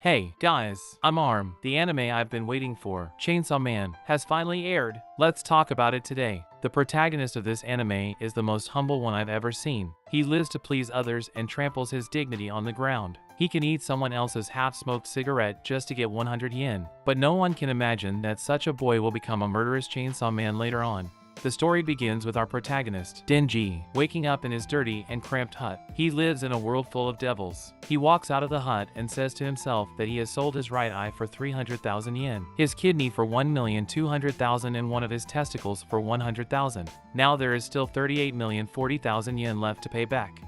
Hey, guys, I'm Arm. The anime I've been waiting for, Chainsaw Man, has finally aired. Let's talk about it today. The protagonist of this anime is the most humble one I've ever seen. He lives to please others and tramples his dignity on the ground. He can eat someone else's half-smoked cigarette just to get 100 yen. But no one can imagine that such a boy will become a murderous chainsaw man later on. The story begins with our protagonist, Denji, waking up in his dirty and cramped hut. He lives in a world full of devils. He walks out of the hut and says to himself that he has sold his right eye for 300,000 yen, his kidney for 1,200,000 and one of his testicles for 100,000. Now there is still 38,040,000 yen left to pay back.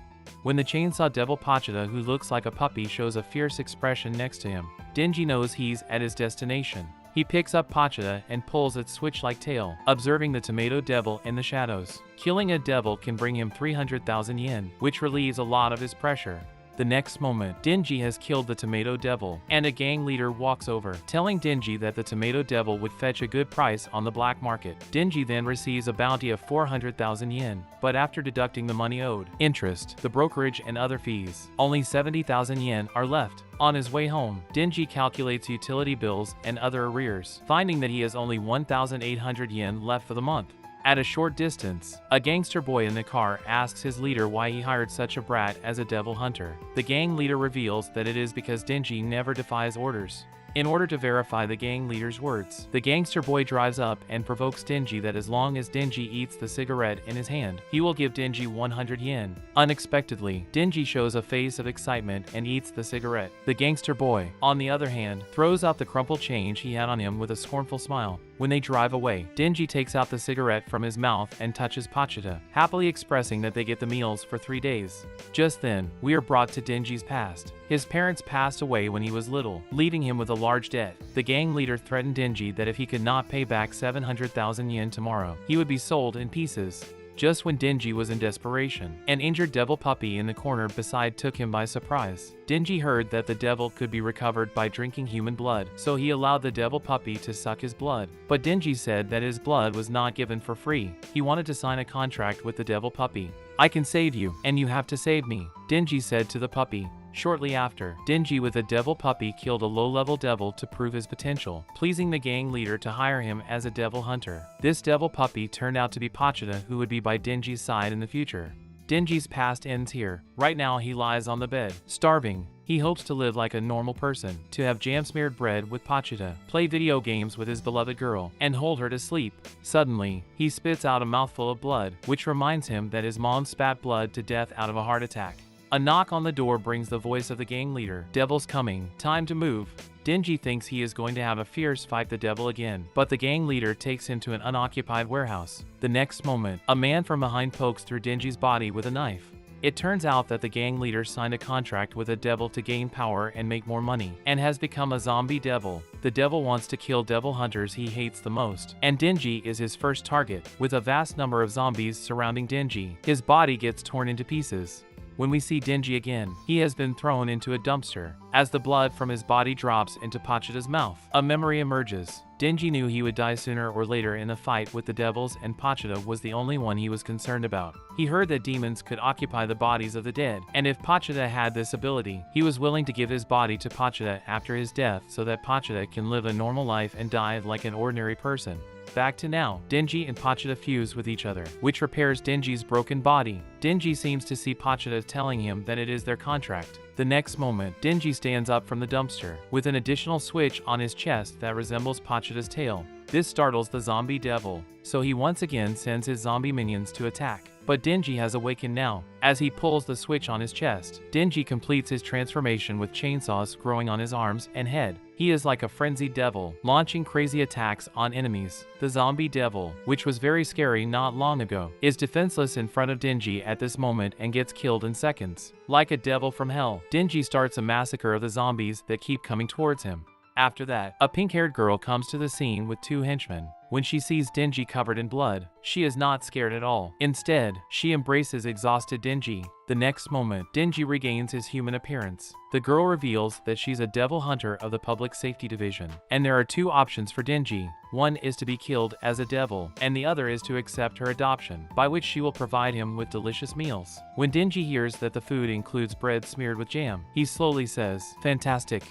When the chainsaw devil Pachita, who looks like a puppy, shows a fierce expression next to him, Denji knows he's at his destination. He picks up Pachita and pulls its switch-like tail, observing the tomato devil in the shadows. Killing a devil can bring him 300,000 yen, which relieves a lot of his pressure. The next moment, Denji has killed the tomato devil, and a gang leader walks over, telling Denji that the tomato devil would fetch a good price on the black market. Denji then receives a bounty of 400,000 yen, but after deducting the money owed, interest, the brokerage and other fees, only 70,000 yen are left. On his way home, Denji calculates utility bills and other arrears, finding that he has only 1,800 yen left for the month. At a short distance, a gangster boy in the car asks his leader why he hired such a brat as a devil hunter. The gang leader reveals that it is because Denji never defies orders. In order to verify the gang leader's words, the gangster boy drives up and provokes Denji that as long as Denji eats the cigarette in his hand, he will give Denji 100 yen. Unexpectedly, Denji shows a face of excitement and eats the cigarette. The gangster boy, on the other hand, throws out the crumpled change he had on him with a scornful smile. When they drive away, Denji takes out the cigarette from his mouth and touches Pachita, happily expressing that they get the meals for 3 days. Just then, we are brought to Denji's past. His parents passed away when he was little, leaving him with a large debt. The gang leader threatened Denji that if he could not pay back 700,000 yen tomorrow, he would be sold in pieces. Just when Denji was in desperation, an injured devil puppy in the corner beside took him by surprise. Denji heard that the devil could be recovered by drinking human blood, so he allowed the devil puppy to suck his blood. But Denji said that his blood was not given for free. He wanted to sign a contract with the devil puppy. "I can save you, and you have to save me," Denji said to the puppy. Shortly after, Denji with a devil puppy killed a low-level devil to prove his potential, pleasing the gang leader to hire him as a devil hunter. This devil puppy turned out to be Pachita, who would be by Denji's side in the future. Denji's past ends here. Right now he lies on the bed, starving. He hopes to live like a normal person, to have jam-smeared bread with Pachita, play video games with his beloved girl, and hold her to sleep. Suddenly, he spits out a mouthful of blood, which reminds him that his mom spat blood to death out of a heart attack. A knock on the door brings the voice of the gang leader. "Devil's coming. Time to move." Denji thinks he is going to have a fierce fight the devil again, but the gang leader takes him to an unoccupied warehouse. The next moment, a man from behind pokes through Denji's body with a knife. It turns out that the gang leader signed a contract with a devil to gain power and make more money, and has become a zombie devil. The devil wants to kill devil hunters he hates the most, and Denji is his first target. With a vast number of zombies surrounding Denji, his body gets torn into pieces. When we see Denji again, he has been thrown into a dumpster. As the blood from his body drops into Pachita's mouth, a memory emerges. Denji knew he would die sooner or later in the fight with the devils, and Pachita was the only one he was concerned about. He heard that demons could occupy the bodies of the dead, and if Pachita had this ability, he was willing to give his body to Pachita after his death so that Pachita can live a normal life and die like an ordinary person. Back to now, Denji and Pachita fuse with each other, which repairs Denji's broken body. Denji seems to see Pachita telling him that it is their contract. The next moment, Denji stands up from the dumpster, with an additional switch on his chest that resembles Pachita's tail. This startles the zombie devil, so he once again sends his zombie minions to attack. But Denji has awakened now. As he pulls the switch on his chest, Denji completes his transformation with chainsaws growing on his arms and head. He is like a frenzied devil, launching crazy attacks on enemies. The zombie devil, which was very scary not long ago, is defenseless in front of Denji at this moment and gets killed in seconds. Like a devil from hell, Denji starts a massacre of the zombies that keep coming towards him. After that, a pink-haired girl comes to the scene with 2 henchmen. When she sees Denji covered in blood, she is not scared at all. Instead, she embraces exhausted Denji. The next moment, Denji regains his human appearance. The girl reveals that she's a devil hunter of the Public Safety Division, and there are 2 options for Denji. One is to be killed as a devil, and the other is to accept her adoption, by which she will provide him with delicious meals. When Denji hears that the food includes bread smeared with jam, he slowly says, "Fantastic."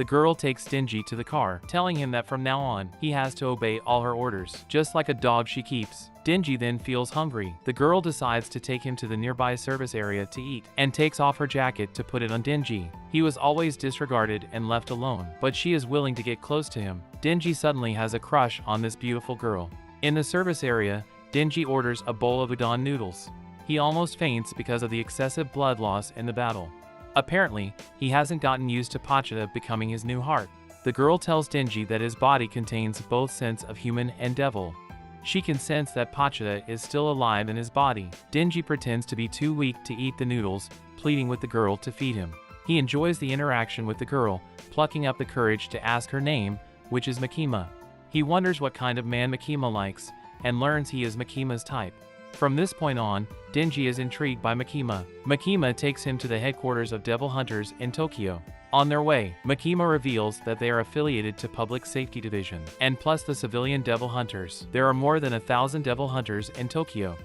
The girl takes Dingy to the car, telling him that from now on, he has to obey all her orders, just like a dog she keeps. Dingy then feels hungry. The girl decides to take him to the nearby service area to eat, and takes off her jacket to put it on Dingy. He was always disregarded and left alone, but she is willing to get close to him. Dingy suddenly has a crush on this beautiful girl. In the service area, Dingy orders a bowl of udon noodles. He almost faints because of the excessive blood loss in the battle. Apparently, he hasn't gotten used to Pachita becoming his new heart. The girl tells Dingy that his body contains both sense of human and devil. She can sense that Pachita is still alive in his body. Dingy pretends to be too weak to eat the noodles, pleading with the girl to feed him. He enjoys the interaction with the girl, plucking up the courage to ask her name, which is Makima. He wonders what kind of man Makima likes, and learns he is Makima's type. From this point on, Dingy is intrigued by Makima. Makima takes him to the headquarters of Devil Hunters in Tokyo. On their way, Makima reveals that they are affiliated to Public Safety Division, and plus the civilian Devil Hunters. There are more than 1,000 Devil Hunters in Tokyo.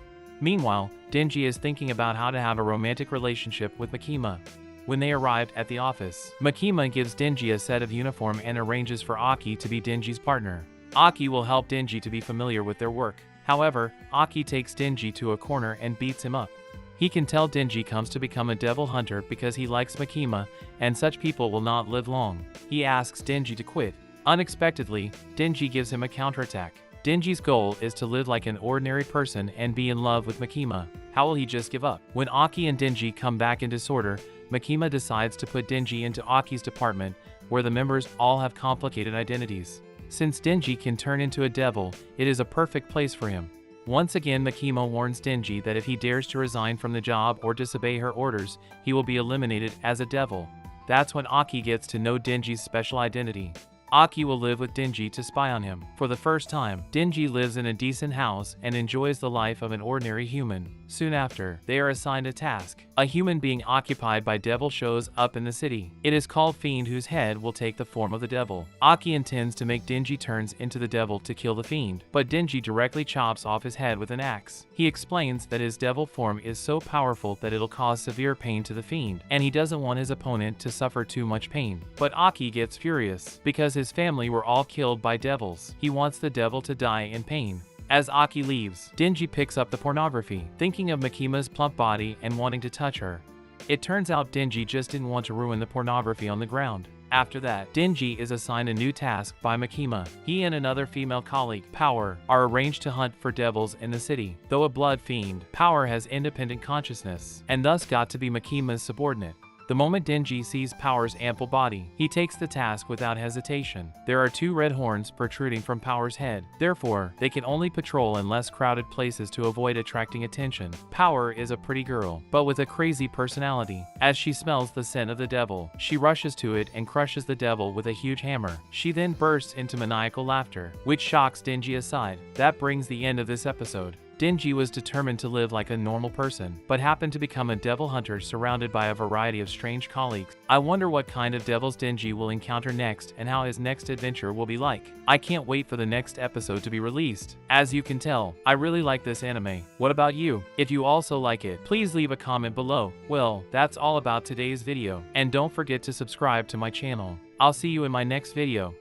Meanwhile, Dingy is thinking about how to have a romantic relationship with Makima. When they arrived at the office, Makima gives Dingy a set of uniform and arranges for Aki to be Dingy's partner. Aki will help Dingy to be familiar with their work. However, Aki takes Dingy to a corner and beats him up. He can tell Dingy comes to become a devil hunter because he likes Makima, and such people will not live long. He asks Dingy to quit. Unexpectedly, Dingy gives him a counterattack. Dingy's goal is to live like an ordinary person and be in love with Makima. How will he just give up? When Aki and Dingy come back in disorder, Makima decides to put Dingy into Aki's department, where the members all have complicated identities. Since Dingy can turn into a devil, it is a perfect place for him. Once again, Makima warns Dingy that if he dares to resign from the job or disobey her orders, he will be eliminated as a devil. That's when Aki gets to know Dingy's special identity. Aki will live with Dingy to spy on him. For the first time, Dingy lives in a decent house and enjoys the life of an ordinary human. Soon after, they are assigned a task. A human being occupied by devil shows up in the city. It is called Fiend, whose head will take the form of the devil. Aki intends to make Dingy turns into the devil to kill the Fiend, but Dingy directly chops off his head with an axe. He explains that his devil form is so powerful that it'll cause severe pain to the Fiend, and he doesn't want his opponent to suffer too much pain. But Aki gets furious because his family were all killed by devils. He wants the devil to die in pain. As Aki leaves, Dingy picks up the pornography, thinking of Makima's plump body and wanting to touch her. It turns out Dingy just didn't want to ruin the pornography on the ground. After that, Dingy is assigned a new task by Makima. He and another female colleague, Power, are arranged to hunt for devils in the city. Though a blood fiend, Power has independent consciousness, and thus got to be Makima's subordinate. The moment Dingy sees Power's ample body, he takes the task without hesitation. There are 2 red horns protruding from Power's head. Therefore, they can only patrol in less crowded places to avoid attracting attention. Power is a pretty girl, but with a crazy personality. As she smells the scent of the devil, she rushes to it and crushes the devil with a huge hammer. She then bursts into maniacal laughter, which shocks Dingy aside. That brings the end of this episode. Dingy was determined to live like a normal person, but happened to become a devil hunter surrounded by a variety of strange colleagues. I wonder what kind of devils Dingy will encounter next and how his next adventure will be like. I can't wait for the next episode to be released. As you can tell, I really like this anime. What about you? If you also like it, please leave a comment below. Well, that's all about today's video, and don't forget to subscribe to my channel. I'll see you in my next video.